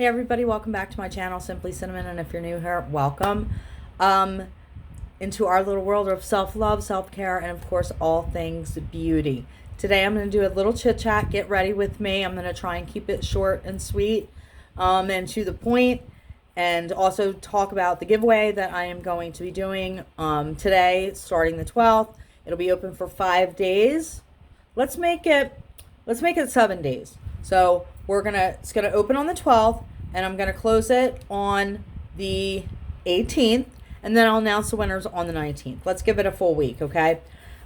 Hey everybody, welcome back to my channel, Simply Cinnamon, and if you're new here, welcome into our little world of self-love, self-care, and of course, all things beauty. Today I'm going to do a little chit-chat. Get ready with me. I'm going to try and keep it short and sweet and to the point, and also talk about the giveaway that I am going to be doing today, starting the 12th. It'll be open for 5 days. Let's make it 7 days. So it's gonna open on the 12th, and I'm gonna close it on the 18th, and then I'll announce the winners on the 19th. Let's give it a full week, okay?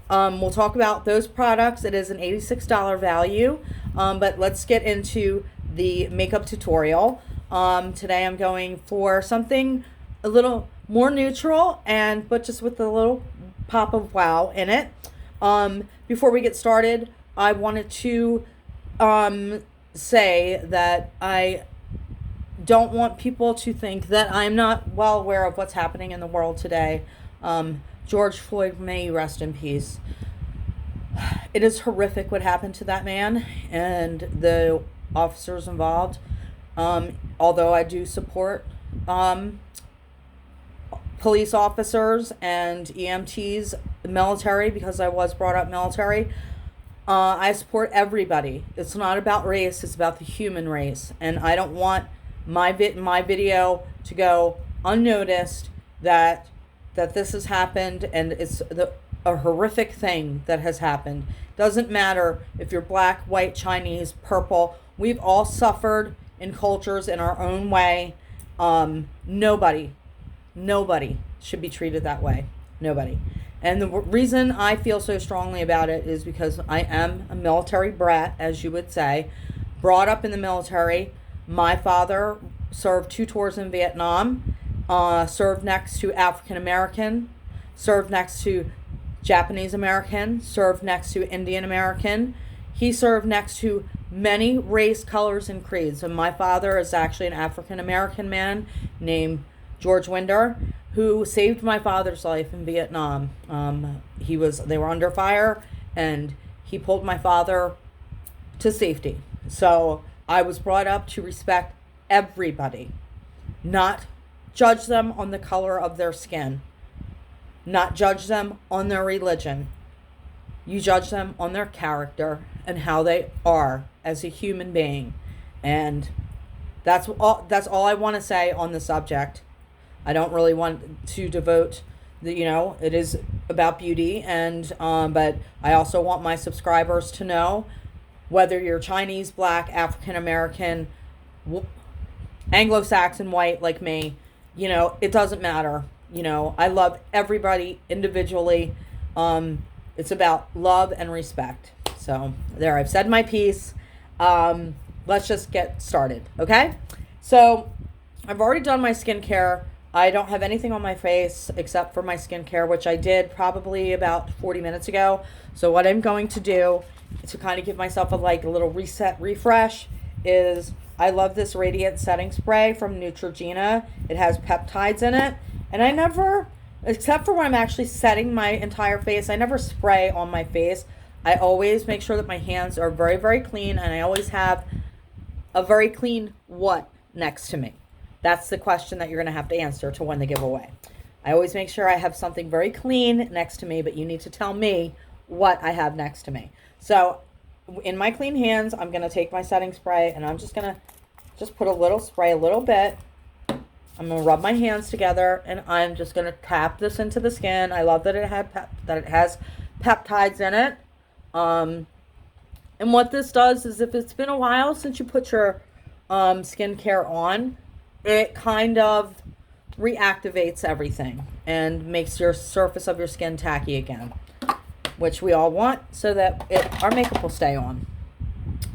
We'll talk about those products. It is an $86 value, but let's get into the makeup tutorial. Today I'm going for something a little more neutral, but just with a little pop of wow in it. Before we get started, I wanted to say that I don't want people to think that I'm not well aware of what's happening in the world today. George Floyd, may you rest in peace. It is horrific what happened to that man and the officers involved. Although I do support police officers and EMTs, military, because I was brought up military. I support everybody. It's not about race, it's about the human race. And I don't want my video to go unnoticed that this has happened, and it's a horrific thing that has happened. Doesn't matter if you're black, white, Chinese, purple. We've all suffered in cultures in our own way. Nobody should be treated that way. Nobody. And the reason I feel so strongly about it is because I am a military brat, as you would say, brought up in the military. My father served 2 tours in Vietnam, served next to African American, served next to Japanese American, served next to Indian American. He served next to many race, colors, and creeds. And my father is actually an African American man named George Winder, who saved my father's life in Vietnam. They were under fire, and he pulled my father to safety. So I was brought up to respect everybody, not judge them on the color of their skin, not judge them on their religion. You judge them on their character and how they are as a human being. And that's all I want to say on the subject. I don't really want to devote it is about beauty, but I also want my subscribers to know, whether you're Chinese, black, African American, Anglo-Saxon, white like me, it doesn't matter. I love everybody individually. It's about love and respect. So there, I've said my piece. Let's just get started, okay? So I've already done my skincare. I don't have anything on my face except for my skincare, which I did probably about 40 minutes ago. So what I'm going to do to kind of give myself a little reset, refresh, is I love this Radiant Setting Spray from Neutrogena. It has peptides in it. And I never, except for when I'm actually setting my entire face, I never spray on my face. I always make sure that my hands are very, very clean, and I always have a very clean what next to me. That's the question that you're going to have to answer to win the giveaway. I always make sure I have something very clean next to me, but you need to tell me what I have next to me. So in my clean hands, I'm going to take my setting spray, and I'm just going to put a little spray, a little bit. I'm going to rub my hands together, and I'm just going to tap this into the skin. I love that it has peptides in it. And what this does is, if it's been a while since you put your skincare on, it kind of reactivates everything and makes your surface of your skin tacky again, which we all want, so that our makeup will stay on.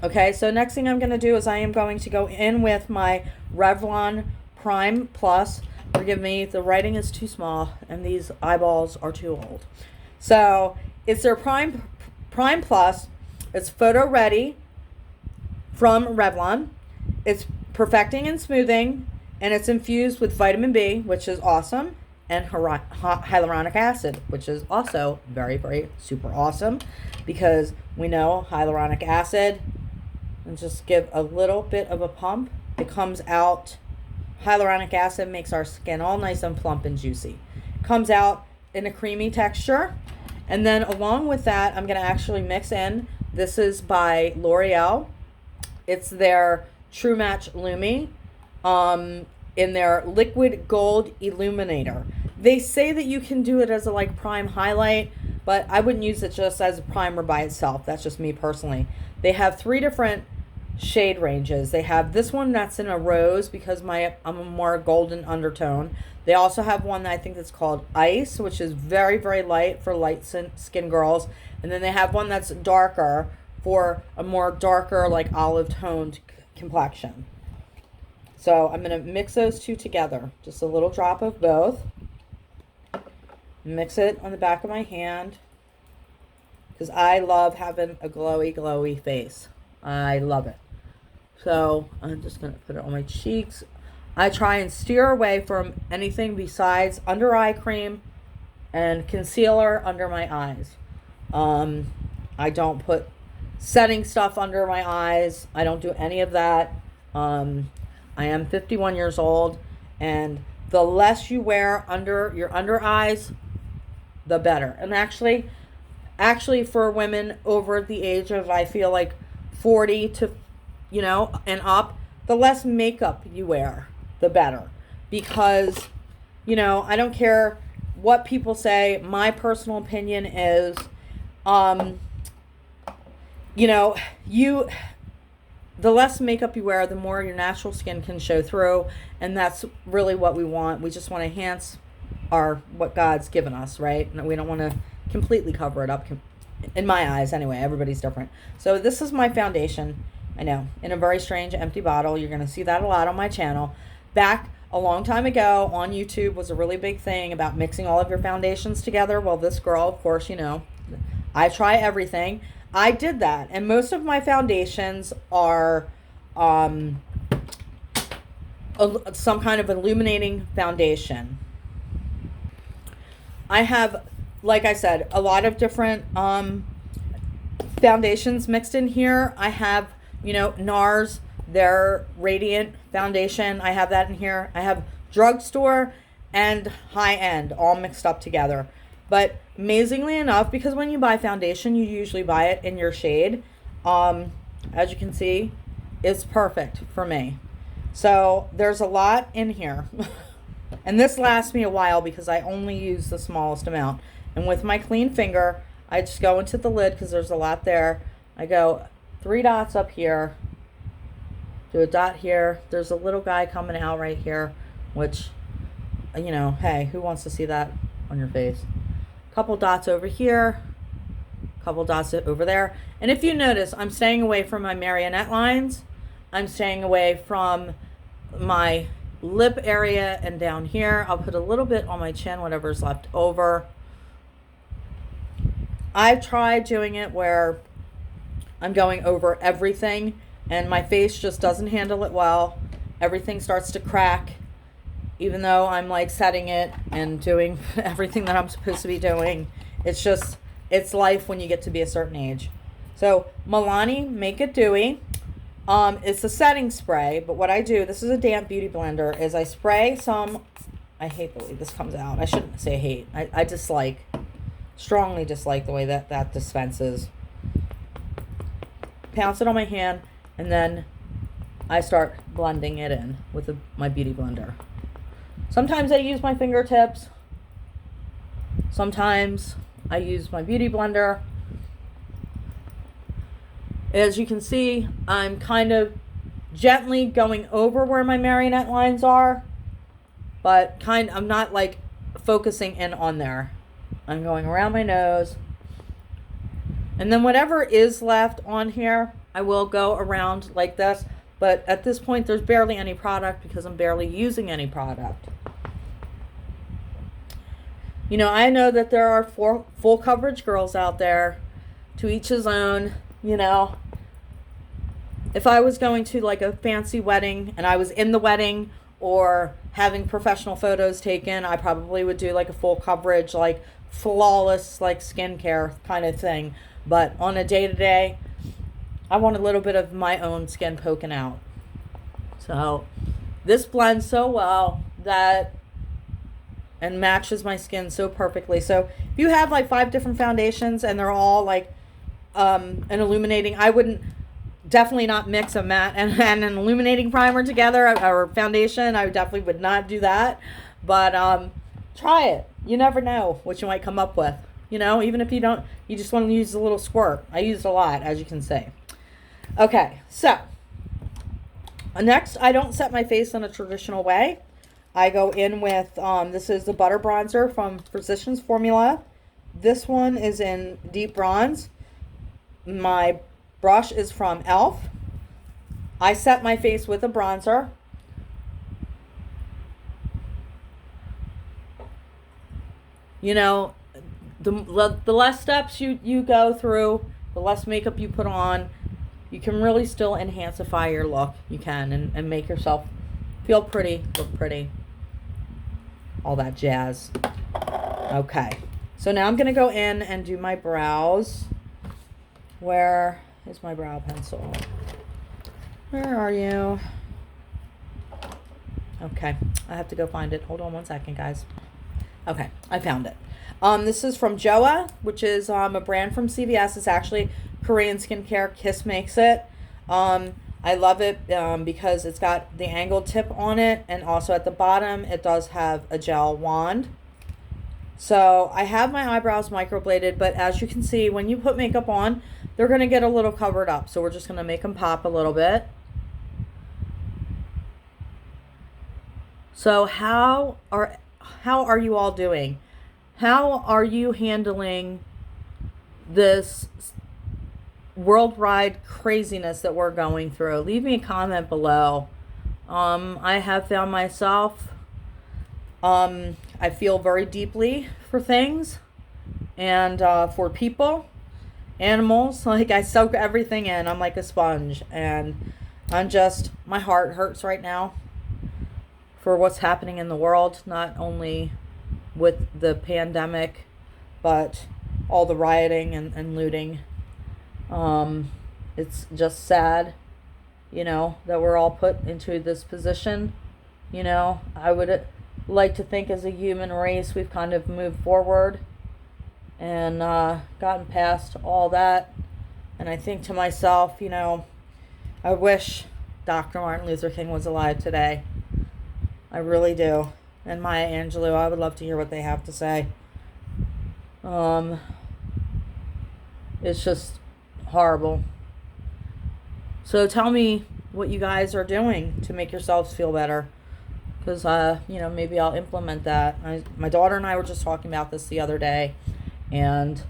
Okay, so next thing I'm going to do is I am going to go in with my Revlon Prime Plus. Forgive me, the writing is too small and these eyeballs are too old. So it's their Prime Plus. It's photo ready from Revlon. It's perfecting and smoothing, and it's infused with vitamin B, which is awesome, and hyaluronic acid, which is also very, very super awesome, because we know hyaluronic acid, and just give a little bit of a pump, It comes out, hyaluronic acid makes our skin all nice and plump and juicy. Comes out in a creamy texture. And then along with that, I'm going to actually mix in, this is by L'Oreal. It's their True Match Lumi in their Liquid Gold Illuminator. They say that you can do it as a like prime highlight, but I wouldn't use it just as a primer by itself. That's just me personally. They have 3 different shade ranges. They have this one that's in a rose because I'm a more golden undertone. They also have one that I think that's called Ice, which is very, very light for light skin girls. And then they have one that's darker for a more darker, like olive toned complexion. So I'm going to mix those two together. Just a little drop of both. Mix it on the back of my hand because I love having a glowy, glowy face. I love it. So I'm just going to put it on my cheeks. I try and steer away from anything besides under eye cream and concealer under my eyes. I don't put setting stuff under my eyes. I don't do any of that. I am 51 years old, and the less you wear under your under eyes, the better. And actually for women over the age of, I feel like 40 to, and up, the less makeup you wear, the better. Because, I don't care what people say. My personal opinion is, the less makeup you wear, the more your natural skin can show through. And that's really what we want. We just want to enhance what God's given us, right? And we don't want to completely cover it up. In my eyes, anyway. Everybody's different. So this is my foundation. I know, in a very strange empty bottle. You're going to see that a lot on my channel. Back a long time ago on YouTube was a really big thing about mixing all of your foundations together. Well, this girl, of course, I try everything. I did that. And most of my foundations are some kind of illuminating foundation. I have, like I said, a lot of different foundations mixed in here. I have, NARS, their Radiant Foundation. I have that in here. I have drugstore and high-end all mixed up together. But amazingly enough, because when you buy foundation, you usually buy it in your shade. As you can see, it's perfect for me. So there's a lot in here. And this lasts me a while because I only use the smallest amount. And with my clean finger, I just go into the lid because there's a lot there. I go 3 dots up here. Do a dot here. There's a little guy coming out right here, which, hey, who wants to see that on your face? Couple dots over here. Couple dots over there. And if you notice, I'm staying away from my marionette lines. I'm staying away from my lip area and down here. I'll put a little bit on my chin, whatever's left over. I've tried doing it where I'm going over everything and my face just doesn't handle it well. Everything starts to crack, even though I'm like setting it and doing everything that I'm supposed to be doing. It's life when you get to be a certain age. So Milani Make It Dewy. It's a setting spray, but what I do, this is a damp beauty blender, is I spray some, I hate the way this comes out. I shouldn't say hate. I strongly dislike the way that dispenses. Pounce it on my hand, and then I start blending it in with my beauty blender. Sometimes I use my fingertips. Sometimes I use my beauty blender. As you can see, I'm kind of gently going over where my marionette lines are, but I'm not like focusing in on there. I'm going around my nose. And then whatever is left on here, I will go around like this. But at this point, there's barely any product because I'm barely using any product. I know that there are full coverage girls out there. To each his own. If I was going to like a fancy wedding and I was in the wedding or having professional photos taken, I probably would do like a full coverage, like flawless, like skincare kind of thing. But on a day-to-day, I want a little bit of my own skin poking out. So this blends so well that and matches my skin so perfectly. So if you have like 5 different foundations and they're all like an illuminating, I wouldn't definitely not mix a matte and an illuminating primer together or foundation. I definitely would not do that. But try it. You never know what you might come up with. You know, even if you don't, you just want to use a little squirt. I use a lot, as you can see. Okay, so next, I don't set my face in a traditional way. I go in with, this is the Butter Bronzer from Physicians Formula. This one is in deep bronze. My brush is from e.l.f. I set my face with a bronzer. You know, the less steps you go through, the less makeup you put on, you can really still enhancify your look. You can, and make yourself feel pretty, look pretty, all that jazz. Okay, so now I'm going to go in and do my brows. Where is my brow pencil? Where are you? Okay, I have to go find it. Hold on one second, guys. Okay, I found it. This is from Joa, which is a brand from CVS. It's actually Korean skincare. Kiss makes it. I love it because it's got the angled tip on it, and also at the bottom it does have a gel wand. So I have my eyebrows microbladed, but as you can see, when you put makeup on, they're going to get a little covered up. So we're just going to make them pop a little bit. So how are you all doing? How are you handling this worldwide craziness that we're going through? Leave me a comment below. I have found myself, I feel very deeply for things and for people, animals. Like, I soak everything in. I'm like a sponge, and my heart hurts right now for what's happening in the world, not only with the pandemic, but all the rioting and looting. It's just sad, you know, that we're all put into this position. You know, I would like to think as a human race we've kind of moved forward and gotten past all that. And I think to myself, you know, I wish Dr. Martin Luther King was alive today. I really do. And Maya Angelou, I would love to hear what they have to say. It's just horrible. So tell me what you guys are doing to make yourselves feel better. Because, you know, maybe I'll implement that. My daughter and I were just talking about this the other day. And,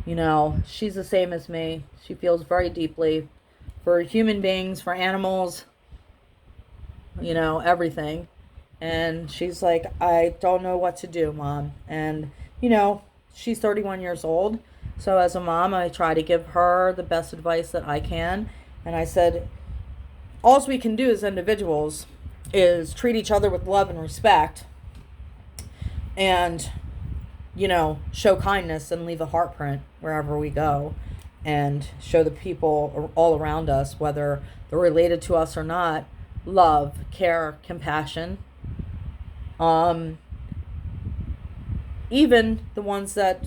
you know, she's the same as me. She feels very deeply for human beings, for animals, you know, everything. And she's like, I don't know what to do, Mom. And, you know, she's 31 years old. So as a mom, I try to give her the best advice that I can. And I said, all we can do as individuals is treat each other with love and respect. And, you know, show kindness and leave a heart print wherever we go. And show the people all around us, whether they're related to us or not, love, care, compassion. Even the ones that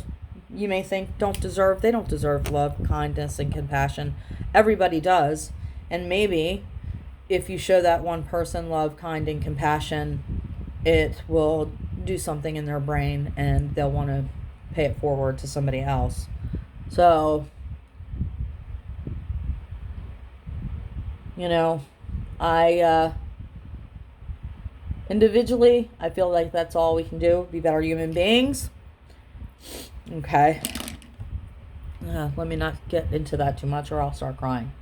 you may think they don't deserve love, kindness, and compassion. Everybody does. And maybe if you show that one person love, kind, and compassion, it will do something in their brain and they'll want to pay it forward to somebody else. So, you know, individually, I feel like that's all we can do. Be better human beings. Okay. Let me not get into that too much or I'll start crying.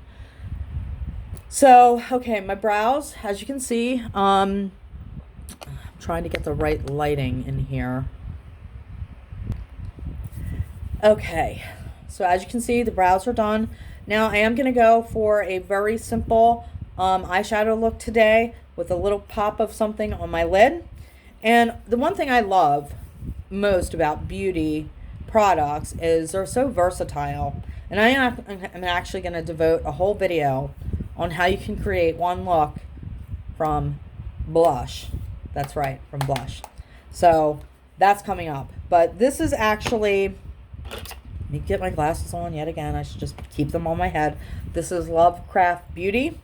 So, okay, my brows, as you can see, I'm trying to get the right lighting in here. Okay, so as you can see, the brows are done. Now I am going to go for a very simple eyeshadow look today with a little pop of something on my lid. And the one thing I love most about beauty products is they're so versatile. And I'm actually going to devote a whole video on how you can create one look from blush. That's right, from blush. So that's coming up. But this is actually, let me get my glasses on yet again. I should just keep them on my head. This is Lovecraft Beauty.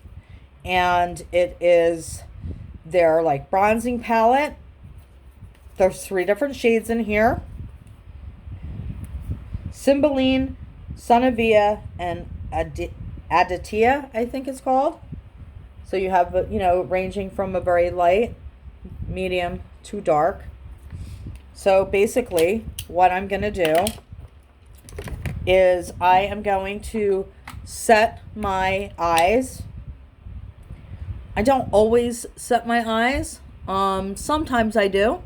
And it is their like bronzing palette. There's 3 different shades in here. Cymbeline, Sunavia, and Aditya, I think it's called. So you have, ranging from a very light, medium, to dark. So basically, what I'm going to do is I am going to set my eyes. I don't always set my eyes. Sometimes I do.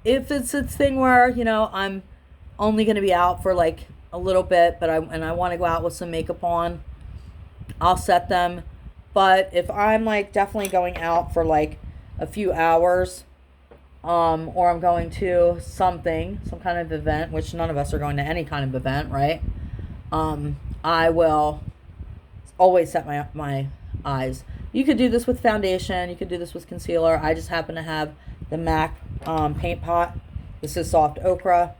If it's a thing where, I'm only going to be out for like a little bit, but I want to go out with some makeup on, I'll set them. But if I'm like definitely going out for like a few hours, or I'm going to some kind of event, which none of us are going to any kind of event, right? I will always set my eyes. You could do this with foundation. You could do this with concealer. I just happen to have the MAC paint pot. This is soft ochre.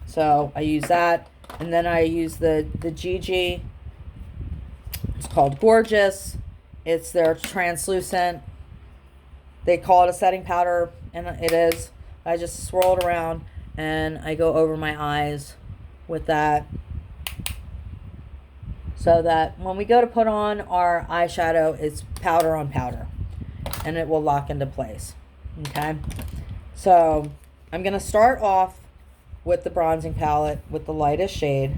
So I use that. And then I use the GG. It's called Gorgeous. It's their translucent. They call it a setting powder, and it is. I just swirl it around, and I go over my eyes with that, so that when we go to put on our eyeshadow, it's powder on powder, and it will lock into place. Okay? So I'm going to start off with the bronzing palette with the lightest shade.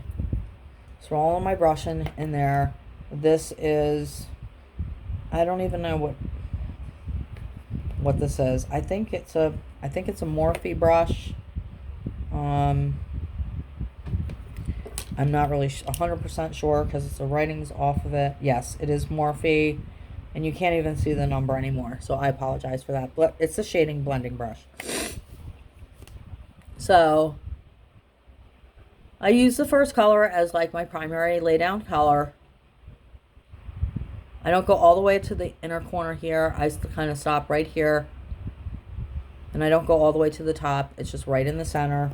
Swirl my brush in there. This is, I don't even know what this is. I think it's a Morphe brush. I'm not really 100% sure because the writing's off of it. Yes, it is Morphe, and you can't even see the number anymore, so I apologize for that. But it's a shading blending brush. So I use the first color as like my primary lay down color. I don't go all the way to the inner corner here. I kind of stop right here. And I don't go all the way to the top. It's just right in the center.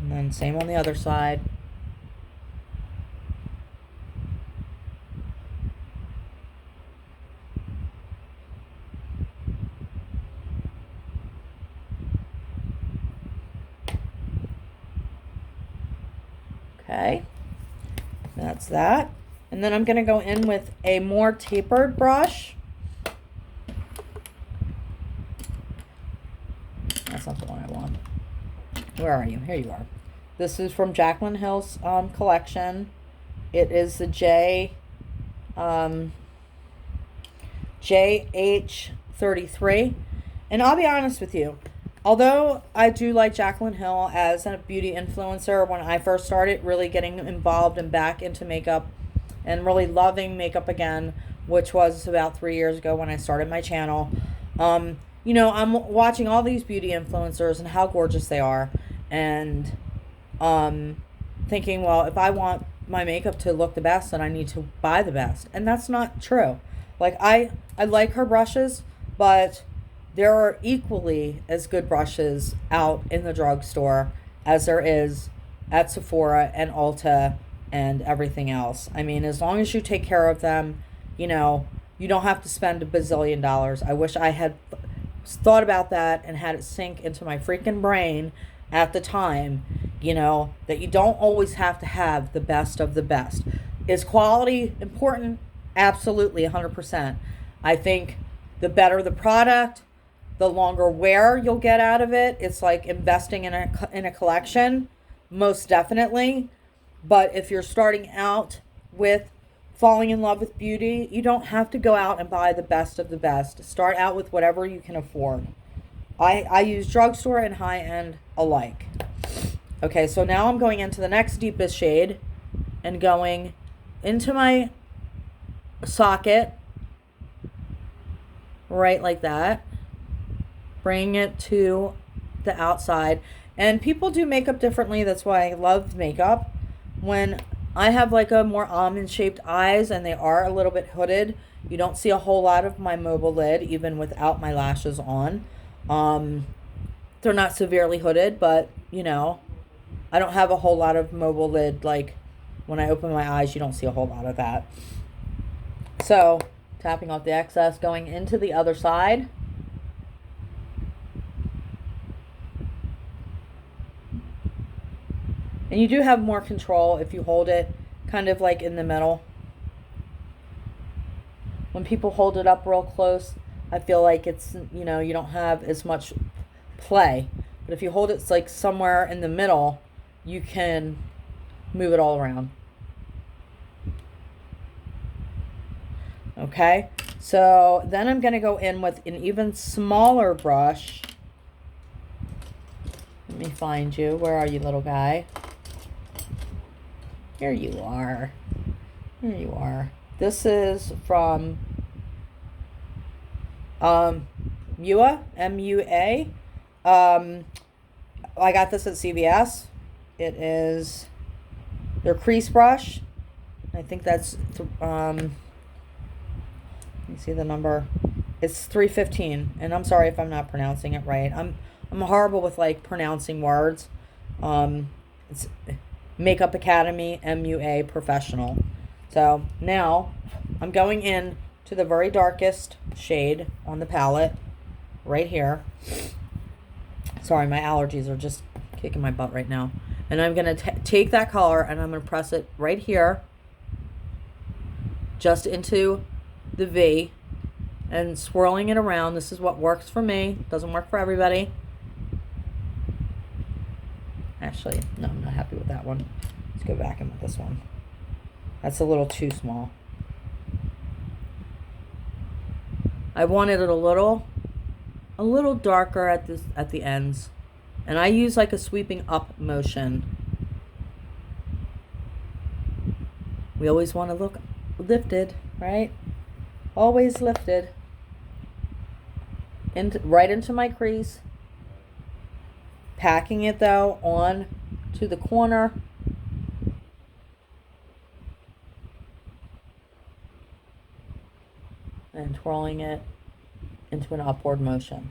And then same on the other side. Okay. That's that. And then I'm going to go in with a more tapered brush. That's not the one I want. Where are you? Here you are. This is from Jaclyn Hill's collection. It is the JH33. And I'll be honest with you. Although I do like Jaclyn Hill as a beauty influencer, when I first started really getting involved and back into makeup and really loving makeup again, which was about 3 years ago when I started my channel, I'm watching all these beauty influencers and how gorgeous they are, and thinking, well, if I want my makeup to look the best, then I need to buy the best. And that's not true. Like, I like her brushes, but there are equally as good brushes out in the drugstore as there is at Sephora and Ulta and everything else. I mean, as long as you take care of them, you don't have to spend $1 bazillion. I wish I had thought about that and had it sink into my freaking brain at the time, that you don't always have to have the best of the best. Is quality important? Absolutely, 100%. I think the better the product, the longer wear you'll get out of it. It's like investing in a collection, most definitely. But if you're starting out with falling in love with beauty, you don't have to go out and buy the best of the best. Start out with whatever you can afford. I use drugstore and high-end alike. Okay, so now I'm going into the next deepest shade and going into my socket, right like that. Bring it to the outside. And people do makeup differently. That's why I love makeup. When I have like a more almond shaped eyes, and they are a little bit hooded. You don't see a whole lot of my mobile lid even without my lashes on. Um, they're not severely hooded, but you know, I don't have a whole lot of mobile lid. Like when I open my eyes, you don't see a whole lot of that. So tapping off the excess, going into the other side. And you do have more control if you hold it kind of like in the middle. When people hold it up real close, I feel like it's, you know, you don't have as much play. But if you hold it like somewhere in the middle, you can move it all around. Okay, so then I'm going to go in with an even smaller brush. Let me find you. Where are you, little guy? Here you are. Here you are. This is from MUA, M-U-A. I got this at CVS. It is their crease brush. I think that's let me see the number. It's 315, and I'm sorry if I'm not pronouncing it right. I'm horrible with like pronouncing words. It's Makeup Academy, MUA Professional. So now I'm going in to the very darkest shade on the palette right here. Sorry, my allergies are just kicking my butt right now. And I'm going to take that color and I'm going to press it right here, just into the V, and swirling it around. This is what works for me. Doesn't work for everybody. Actually, no, I'm not happy with that one. Let's go back in with this one. That's a little too small. I wanted it a little darker at the ends. And I use like a sweeping up motion. We always want to look lifted, right? Always lifted. Right into my crease. Packing it though on to the corner. And twirling it into an upward motion.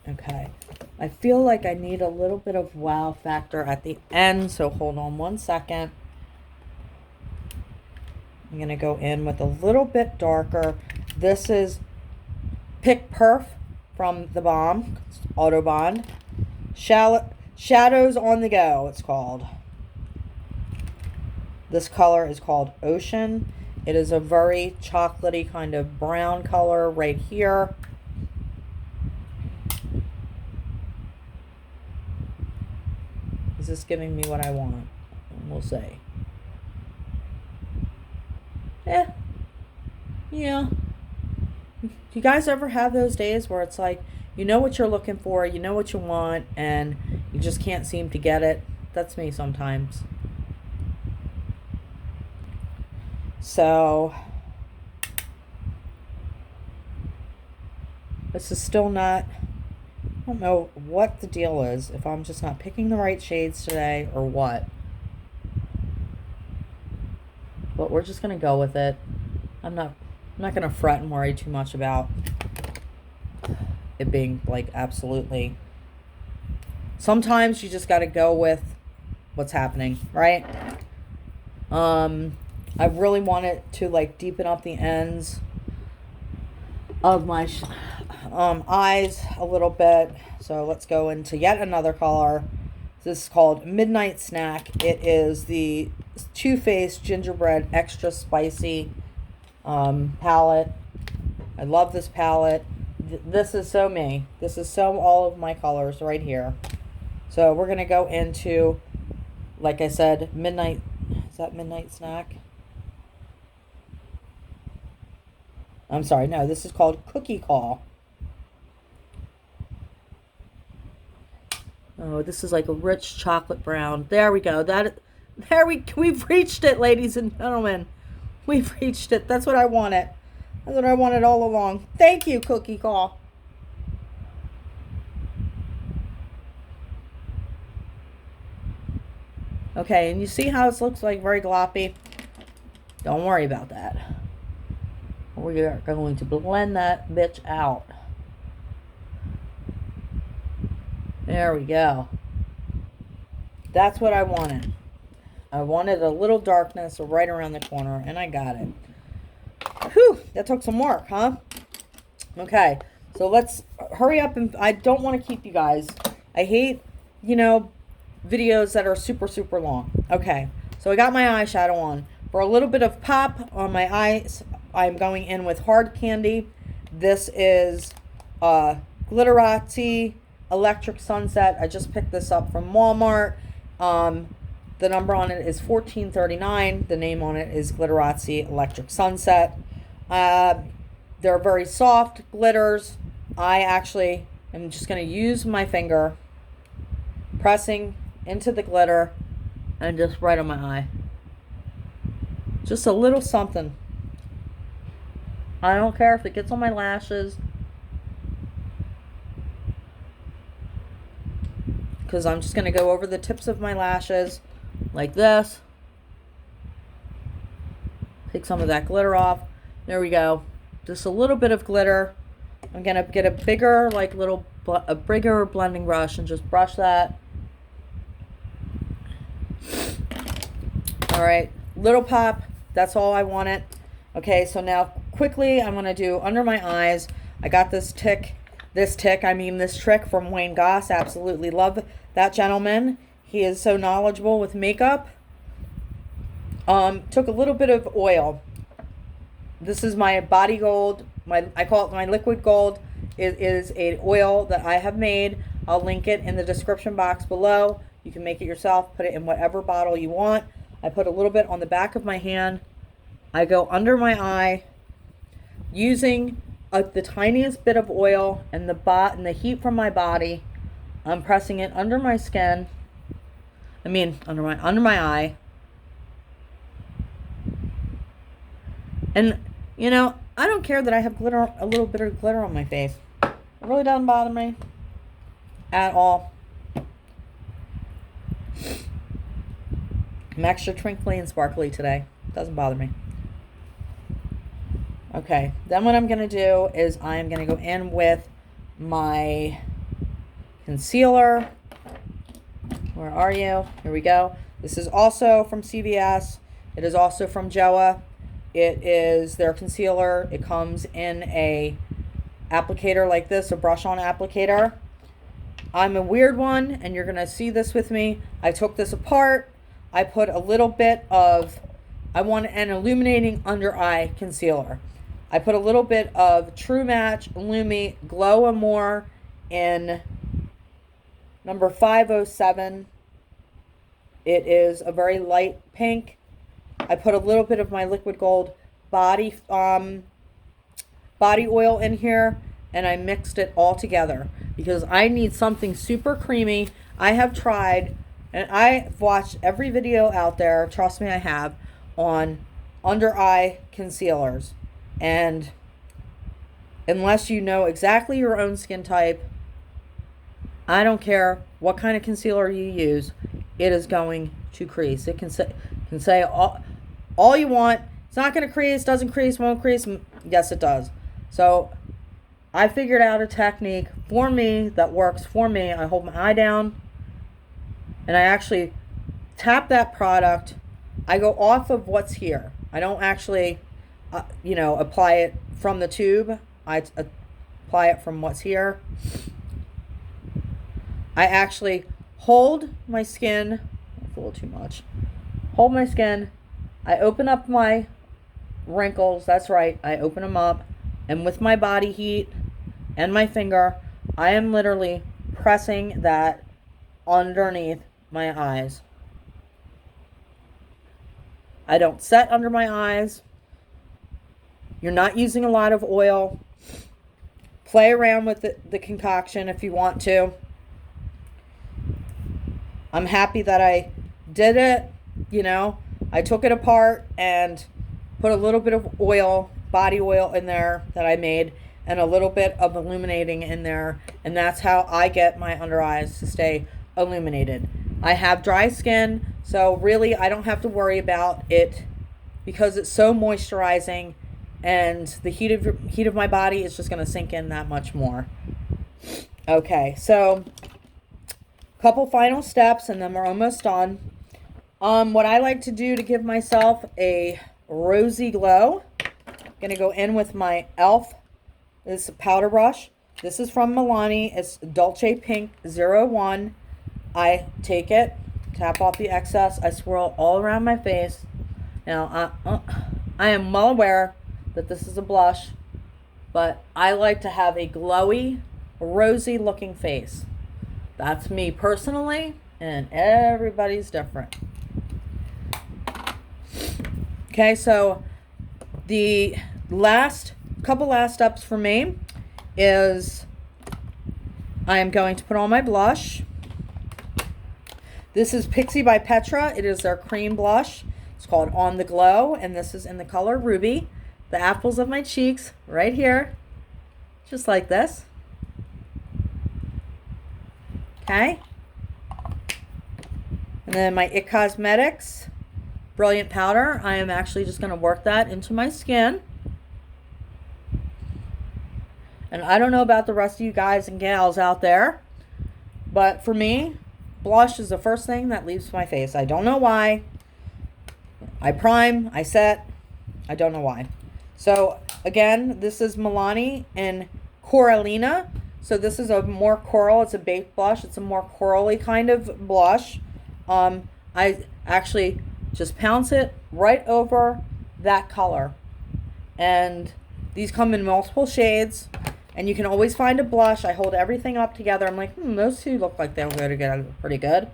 Okay. I feel like I need a little bit of wow factor at the end, so hold on one second. I'm going to go in with a little bit darker. This is Pick Perf from the Balm, Autobond. Shadows on the Go, it's called. This color is called Ocean. It is a very chocolatey kind of brown color right here. Is this giving me what I want? We'll see. Yeah. Do you guys ever have those days where it's like, you know what you're looking for, you know what you want, and you just can't seem to get it? That's me sometimes. So, this is still not, I don't know what the deal is, if I'm just not picking the right shades today or what. But we're just going to go with it. I'm not going to fret and worry too much about it being like absolutely. Sometimes you just got to go with what's happening, right? I really want it to like deepen up the ends of my eyes a little bit. So let's go into yet another color. This is called Midnight Snack. It is the Too Faced Gingerbread Extra Spicy palette. I love this palette. This is so me. This is so all of my colors right here. So we're going to go into, like I said, Midnight. Is that Midnight Snack? I'm sorry. No, this is called Cookie Call. Oh, this is like a rich chocolate brown. There we go. We've reached it, ladies and gentlemen. We've reached it. That's what I wanted. That's what I wanted all along. Thank you, Cookie Call. Okay, and you see how this looks like very gloppy? Don't worry about that. We are going to blend that bitch out. There we go. That's what I wanted. I wanted a little darkness right around the corner, and I got it. Whew, that took some work, huh? Okay, so let's hurry up, and I don't want to keep you guys. I hate, videos that are super, super long. Okay, so I got my eyeshadow on. For a little bit of pop on my eyes, I'm going in with Hard Candy. This is Glitterati Electric Sunset. I just picked this up from Walmart. The number on it is $14.39. The name on it is Glitterati Electric Sunset. They're very soft glitters. I actually am just going to use my finger, pressing into the glitter, and just right on my eye. Just a little something. I don't care if it gets on my lashes, because I'm just going to go over the tips of my lashes like this. Take some of that glitter off. There we go. Just a little bit of glitter. I'm going to get a bigger, a bigger blending brush and just brush that. All right, little pop. That's all I wanted. Okay, so now quickly I'm going to do under my eyes. I got this trick from Wayne Goss. Absolutely love that gentleman. He is so knowledgeable with makeup. Took a little bit of oil. This is my body gold. I call it my liquid gold. It is an oil that I have made. I'll link it in the description box below. You can make it yourself. Put it in whatever bottle you want. I put a little bit on the back of my hand. I go under my eye using the tiniest bit of oil and the heat from my body. I'm pressing it under my skin. Under my eye. And I don't care that I have a little bit of glitter on my face. It really doesn't bother me at all. I'm extra twinkly and sparkly today. Doesn't bother me. Okay, then what I'm going to do is I'm going to go in with my concealer. Where are you? Here we go. This is also from CVS. It is also from Joa. It is their concealer. It comes in a applicator like this, a brush-on applicator. I'm a weird one, and you're going to see this with me. I took this apart. I put a little bit of, I want an illuminating under eye concealer. I put a little bit of True Match Illumi Glow Amore in number 507. It is a very light pink. I put a little bit of my liquid gold body oil in here, and I mixed it all together because I need something super creamy. I have tried, and I've watched every video out there, trust me I have, on under eye concealers. And unless you know exactly your own skin type, I don't care what kind of concealer you use, it is going to crease. It can say all you want. It's not going to crease, doesn't crease, won't crease. Yes, it does. So I figured out a technique for me that works for me. I hold my eye down and I actually tap that product. I go off of what's here. I don't actually, apply it from the tube. I apply it from what's here. I actually hold my skin. That's a little too much. Hold my skin. I open up my wrinkles. That's right. I open them up. And with my body heat and my finger, I am literally pressing that underneath my eyes. I don't set under my eyes. You're not using a lot of oil. Play around with the concoction if you want to. I'm happy that I did it. I took it apart and put a little bit of oil, body oil in there that I made, and a little bit of illuminating in there. And that's how I get my under eyes to stay illuminated. I have dry skin, so really I don't have to worry about it because it's so moisturizing, and the heat of my body is just going to sink in that much more. Okay, so couple final steps and then we're almost done. What I like to do to give myself a rosy glow, I'm going to go in with my e.l.f. This powder brush. This is from Milani. It's Dolce Pink 01. I take it, tap off the excess. I swirl all around my face. Now, I am well aware that this is a blush, but I like to have a glowy, rosy looking face. That's me personally, and everybody's different. Okay, so the couple last steps for me is I am going to put on my blush. This is Pixie by Petra. It is their cream blush. It's called On the Glow, and this is in the color Ruby. The apples of my cheeks right here, just like this. Okay. And then my IT Cosmetics Brilliant Powder. I am actually just going to work that into my skin. And I don't know about the rest of you guys and gals out there, but for me, blush is the first thing that leaves my face. I don't know why. I prime, I set, I don't know why. So again, this is Milani in Coralina. So this is a more coral, it's a baked blush. It's a more corally kind of blush. I actually just pounce it right over that color. And these come in multiple shades. And you can always find a blush. I hold everything up together. I'm like, those two look like they'll go together pretty good.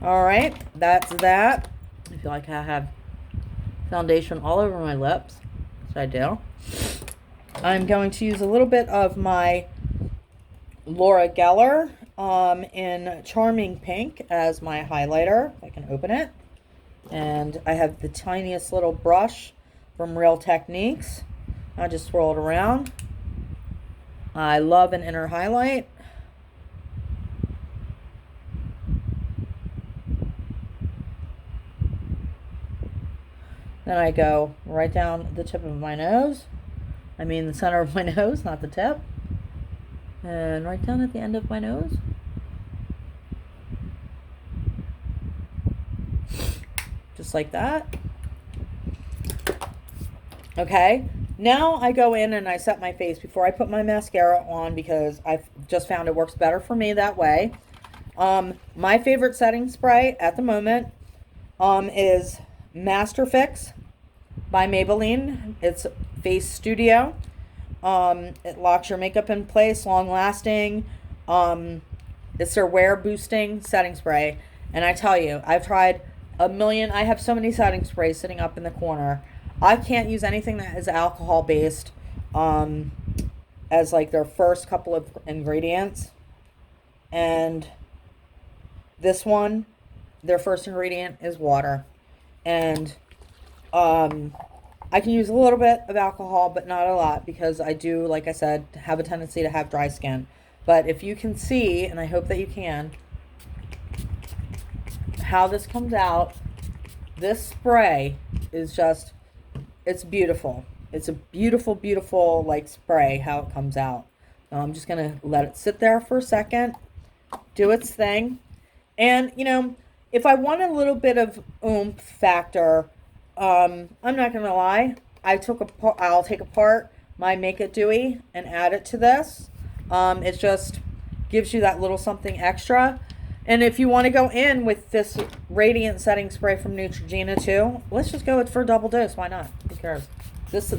Alright, that's that. I feel like I have foundation all over my lips. So I do. I'm going to use a little bit of my Laura Geller in Charming Pink as my highlighter. If I can open it. And I have the tiniest little brush from Real Techniques. I just swirl it around. I love an inner highlight. Then I go right down the tip of my nose. I mean the center of my nose, not the tip. And right down at the end of my nose. Just like that. Okay, now I go in and I set my face before I put my mascara on because I've just found it works better for me that way. My favorite setting spray at the moment is Master Fix by Maybelline. It's Face Studio. It locks your makeup in place, long lasting. It's their wear boosting setting spray. And I tell you, I've tried a million. I have so many setting sprays sitting up in the corner. I can't use anything that is alcohol based as like their first couple of ingredients. And this one, their first ingredient is water. And I can use a little bit of alcohol, but not a lot because I do, like I said, have a tendency to have dry skin. But if you can see, and I hope that you can, how this comes out, this spray is just, it's beautiful. It's a beautiful, beautiful like spray how it comes out. So I'm just going to let it sit there for a second, do its thing. And, you know, if I want a little bit of oomph factor, I'm not going to lie, I'll take apart my Make It Dewy and add it to this. It just gives you that little something extra. And if you want to go in with this Radiant Setting Spray from Neutrogena too, let's just go for a double dose. Why not? Who cares? This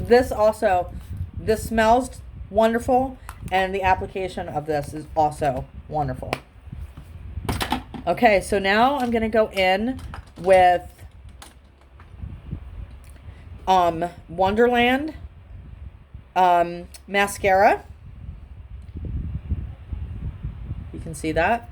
smells wonderful, and the application of this is also wonderful. Okay, so now I'm going to go in with Wonderland mascara. You can see that.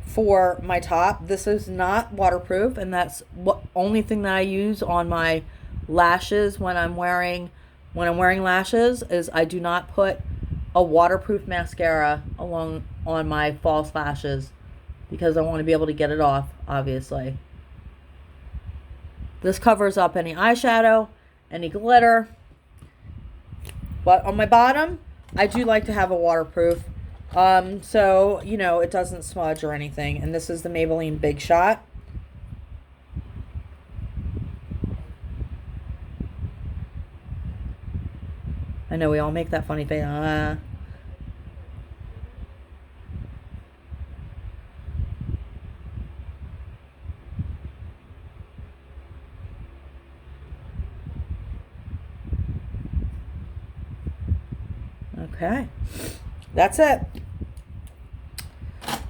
For my top, this is not waterproof, and that's the only thing that I use on my lashes when I'm wearing lashes is I do not put a waterproof mascara along on my false lashes because I want to be able to get it off, obviously. This covers up any eyeshadow, any glitter. But on my bottom, I do like to have a waterproof. So, you know, it doesn't smudge or anything. And this is the Maybelline Big Shot. I know we all make that funny face. Okay. That's it.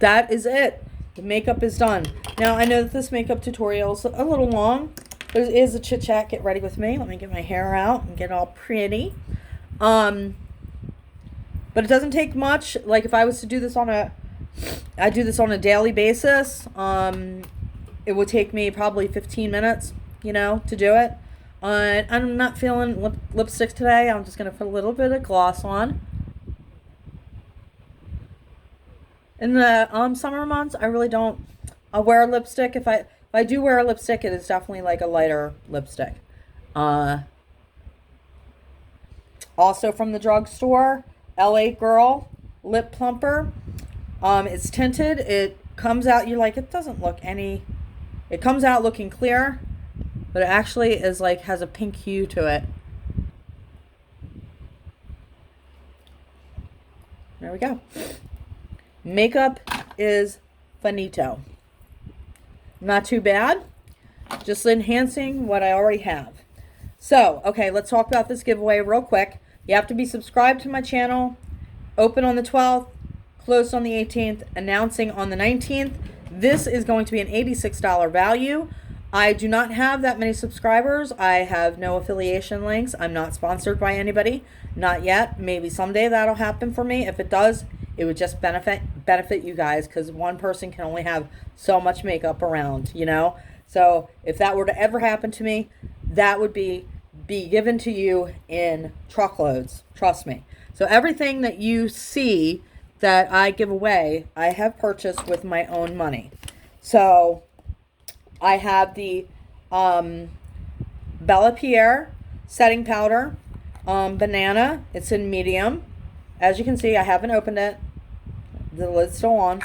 That is it. The makeup is done. Now, I know that this makeup tutorial is a little long. There is a chit chat. Get ready with me. Let me get my hair out and get all pretty. But it doesn't take much. Like if I was to do this I do this on a daily basis. It would take me probably 15 minutes, you know, to do it. I'm not feeling lipstick today. I'm just going to put a little bit of gloss on. In the summer months, I really don't wear a lipstick. If I do wear a lipstick, it is definitely like a lighter lipstick. Also from the drugstore, LA Girl Lip Plumper. It's tinted. It comes out, you're like, it doesn't look any, it comes out looking clear, but it actually is like, has a pink hue to it. There we go. Makeup is finito. Not too bad. Just enhancing what I already have. So, okay, let's talk about this giveaway real quick. You have to be subscribed to my channel. Open on the 12th, closed on the 18th, announcing on the 19th. This is going to be an $86 value. I do not have that many subscribers. I have no affiliation links. I'm not sponsored by anybody. Not yet. Maybe someday that'll happen for me. If it does, it would just benefit you guys, because one person can only have so much makeup around, you know? So if that were to ever happen to me, that would be given to you in truckloads. Trust me. So everything that you see that I give away, I have purchased with my own money. So I have the Bella Pierre setting powder, banana. It's in medium. As you can see, I haven't opened it. The lid's still on.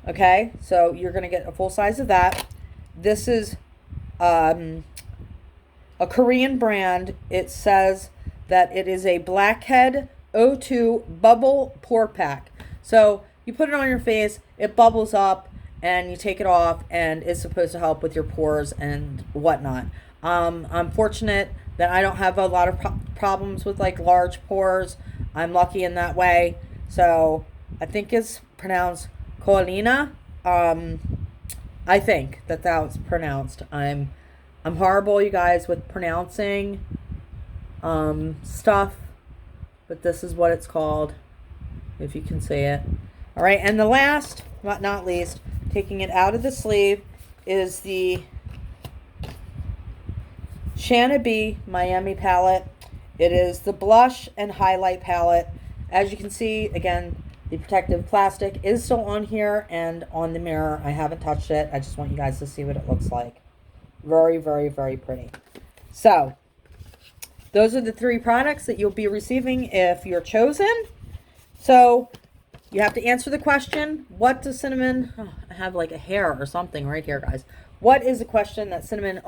Okay, so you're going to get a full size of that. This is a Korean brand. It says that it is a Blackhead O2 Bubble Pore Pack. So you put it on your face, it bubbles up, and you take it off, and it's supposed to help with your pores and whatnot. I'm fortunate that I don't have a lot of problems with like large pores. I'm lucky in that way. So I think it's pronounced Colina. I think that was pronounced. I'm horrible, you guys, with pronouncing stuff, but this is what it's called, if you can see it. All right, and the last, but not least, taking it out of the sleeve, is the Shanna B Miami palette. It is the blush and highlight palette. As you can see, again, the protective plastic is still on here and on the mirror. I haven't touched it. I just want you guys to see what it looks like. Very, very, very pretty. So, those are the 3 products that you'll be receiving if you're chosen. So, you have to answer the question, what does cinnamon, I have like a hair or something right here, guys. What is the question that cinnamon,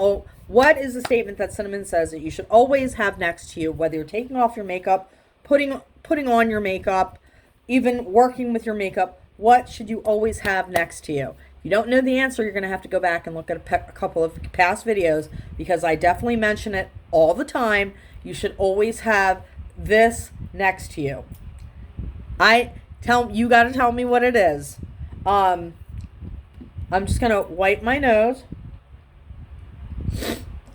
what is the statement that cinnamon says that you should always have next to you, whether you're taking off your makeup, putting on your makeup, even working with your makeup, what should you always have next to you? If you don't know the answer, you're going to have to go back and look at a couple of past videos, because I definitely mention it all the time. You should always have this next to you. You got to tell me what it is. I'm just going to wipe my nose.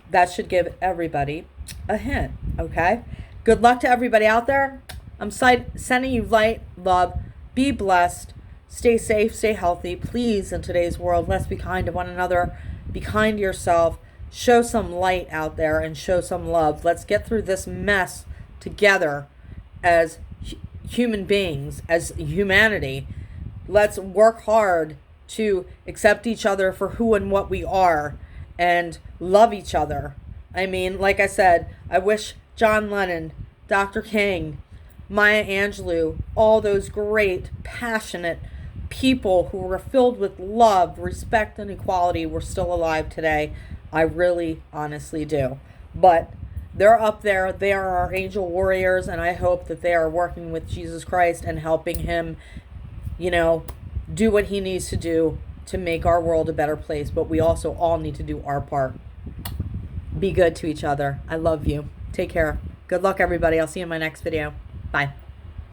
That should give everybody a hint, okay? Good luck to everybody out there. I'm sending you light, love. Be blessed. Stay safe, stay healthy. Please, in today's world, let's be kind to one another. Be kind to yourself. Show some light out there and show some love. Let's get through this mess together as human beings, as humanity. Let's work hard to accept each other for who and what we are and love each other. I mean, like I said, I wish John Lennon, Dr. King, Maya Angelou, all those great, passionate people who were filled with love, respect, and equality were still alive today. I really, honestly do. But they're up there. They are our angel warriors, and I hope that they are working with Jesus Christ and helping him, do what he needs to do to make our world a better place. But we also all need to do our part. Be good to each other. I love you. Take care. Good luck, everybody. I'll see you in my next video. Bye.